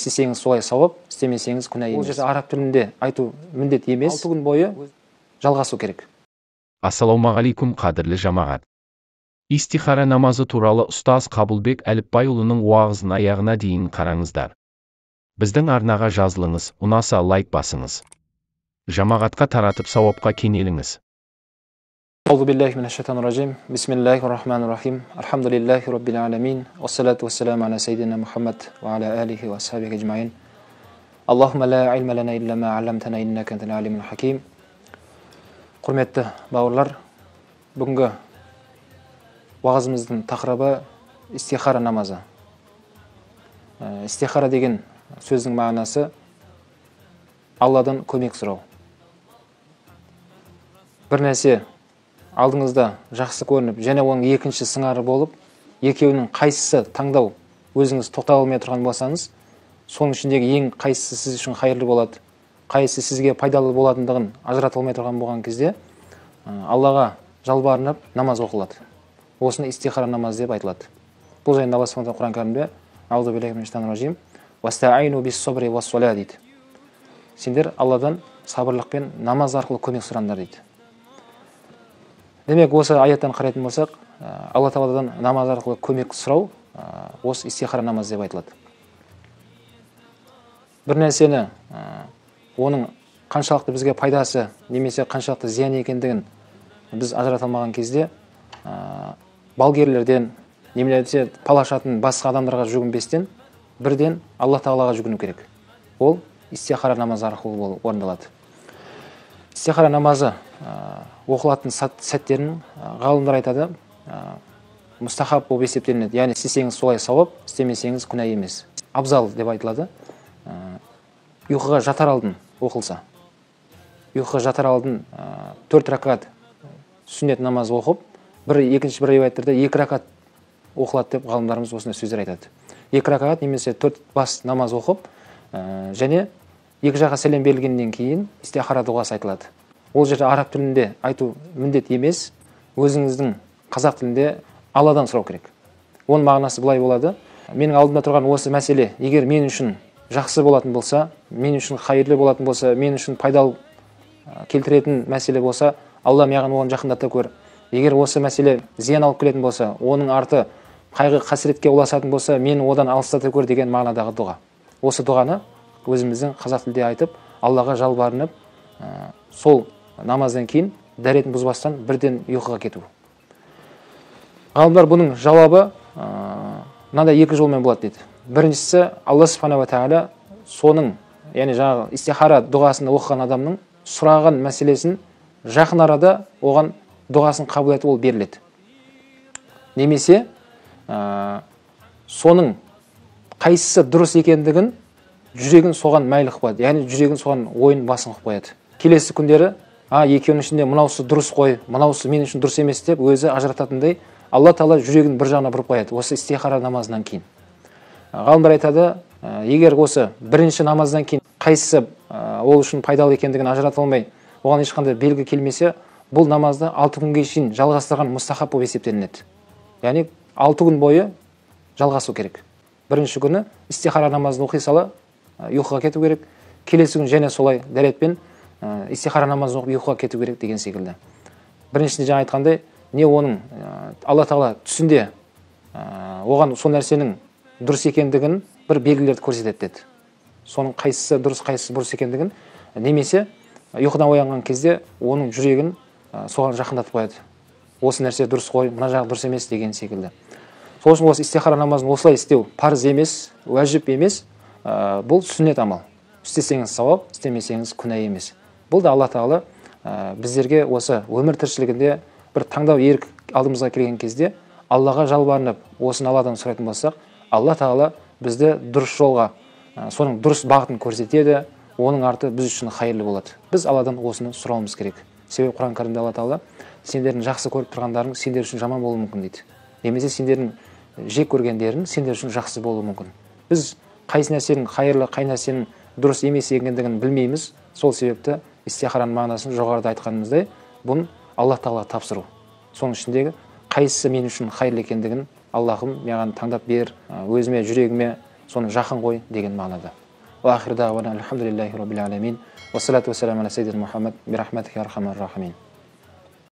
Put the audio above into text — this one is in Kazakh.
істесеңіз солай сауап, істемесеңіз күнә емес. Бұл жерде араб тілінде айту міндет емес. 6 күн бойы жалғасу керек. Ассалаумағалейкум қадірлі жамағат. Истихара намазы туралы ұстаз Қабылбек Әліпбайұлының уағызын аяғына дейін қараңыздар. Біздің арнаға жазылыңыз, ұнаса лайк басыңыз. Жамағатқа таратып сауапқа кенеліңіз. Аузу биллахи минаш шайтанир ражим. Бисмиллахир рахманир рахим. Алхамдулиллахи раббил аламин. Вассалату вассаламу аля саййидина Мухаммад ва аля алихи ва асхабихи аджмаин. Аллахумма ла илма лана илля ма алламтана иннака антал алимул хаким. Құрметті бауырлар, бүгінгі уағызымыздың тақырыбы истихара намазы. Истихара деген сөздің мағынасы Алладан көмек сұрау. Бір нәрсе алдыңызда жақсы көрініп, және оның екінші сыңары болып, екеуінің қайсысы таңдау өзіңіз тоқтап алмай тұрған болсаңыз, соның ішіндегі ең қайсысы сіз үшін хайырлы болады, қайсысы сізге пайдалы болатындығын ажырата алмай тұрған болған кезде, Аллаға жалбарынып намаз оқылады. Осыны истихара намаз деп айтылады. Бұл жайында Алла Сүбхану Құран кәрімде аузу биллахи минаш шайтанир ражим вастаину бис-сабри вас-сола дейді. Сендер Алладан сабырлықпен намаз арқылы көмек сұраңдар дейді. Демек, осы аяттан қарайтын болсақ, Алла Тағаладан намаз арқылы көмек сұрау осы истихара намаз деп айтылады. Бір нәрсені оның қаншалықты бізге пайдасы немесе қаншалықты зиян екендігін біз ажырата алмаған кезде, балгерлерден немесе палашатын басқа адамдарға жүгінбестен бірден Алла Тағалаға жүгіну керек. Ол истихара намазы арқылы орындалады. Истихара намазы оқылатын сәттерін ғалымдар айтады, мұстахаб болып есептелінеді. Яғни істесеңіз солай сауап, істемесеңіз күнә емес. Абзал деп айтылады. Ұйқыға жатар алдын оқылса. Ұйқыға жатар алдын 4 ракат сүннет намаз оқып, екінші бір риуаятта 2 ракат оқылады деп ғалымдарымыз осындай сөздер айтады. 2 ракат немесе 4 бас намаз оқып, және екі жаққа сәлем берілгеннен кейін истихара дұғасы айтылады. Ол жерде араб тілінде айту міндет емес, өзіңіздің қазақ тілінде Алладан сұрау керек. Оның мағынасы былай болады: менің алдымда тұрған осы мәселе егер мен үшін жақсы болатын болса, мен үшін хайырлы болатын болса, мен үшін пайдалы келтіретін мәселе болса, Алла маған оған жақындата көр. Егер осы мәселе зиян алып келетін болса, оның арты қайғы қасіретке ұласатын болса, мені одан алыстата көр деген мағынадағы дұға. Осы дұғаны өзіміздің қазақ тілде айтып, Аллаға жалбарынып, сол намаздан кейін дәретін бұзбастан бірден ұйқыға кету. Ғалымдар бұның жауабы мынандай 2 жолмен болады дейді. Біріншісі, Алла Сүбхану ва Тағала соның, яғни жаңағы истихара дұғасында оқыған адамның сұраған мәселесін жақын арада оған дұғасын қабыл етіп ол беріледі. Немесе соның қайсысы дұрыс екендігін жүрегін соған мәйлі қылады, яғни жүрегін соған ойын басын қылып қояды. Келесі күндері екеуінің ішінде мынаусы дұрыс қой, мынаусы мен үшін дұрыс емес деп өзі ажырататындай Алла Тағала жүрегін бір жағына бұрып қояды осы истихара намазынан кейін. Ғалымдар айтады, егер осы бірінші намаздан кейін қайсысы ол үшін пайдалы екендігін ажырата алмай, оған ешқандай белгі келмесе, бұл намазды 6 күнге шейін жалғастырған мұстахаб болып есептелінеді. Яғни 6 күн бойы жалғасу керек. Бірінші күні истихара намазын оқи сала ұйқыға кету керек. Келесі күн және солай дәретпен истихара намазын оқып ұйқыға кету керек деген секілді. Біріншісінде жаңа айтқандай, не оның Алла Тағала түсінде оған сол нәрсенің дұрыс екендігін бір белгілерді көрсетеді деді. Соның қайсысы дұрыс, қайсысы бұрыс екендігін, немесе ұйқыдан оянған кезде оның жүрегін соған жақындатып қояды. Осы нәрсе дұрыс қой, мына жағы дұрыс емес деген секілді. Сол үшін осы истихара намазын осылай істеу парыз емес, уәжіп емес, бұл сүннет амал. Істесеңіз сауап, істемесеңіз күнә емес. Бұл да Алла Тағала біздерге осы өмір тіршілігінде бір таңдау ерік алдымызға келген кезде Аллаға жалбарынып, осыны Алладан сұрайтын болсақ, Алла Тағала бізді дұрыс жолға, соның дұрыс бағытын көрсетеді, оның арты біз үшін хайырлы болады. Біз Алладан осыны сұрауымыз керек. Себебі Құран кәрімде Алла Тағала сендердің жақсы көріп тұрғандарың сендер үшін жаман болуы мүмкін дейді. Немесе сендердің жек көргендерің сендер үшін жақсы болуы мүмкін. Біз қайсы нәрсенің хайырлы, қай нәрсенің дұрыс емес екендігін білмейміз. Сол себепті истихараның мағынасын жоғарыда айтқанымыздай, бұны Алла Тағала тапсыру. Соның ішіндегі қайсысы мен үшін хайырлы екендігін Аллахым маған таңдап бер, өзіме, жүрегіме соны жақын қой деген мағынада. Ва ахир дағуана алхамдулиллахи роббил аламин. Ва салату ва саламу аля саййидина Мухаммад би рахматика я архамар рахимин.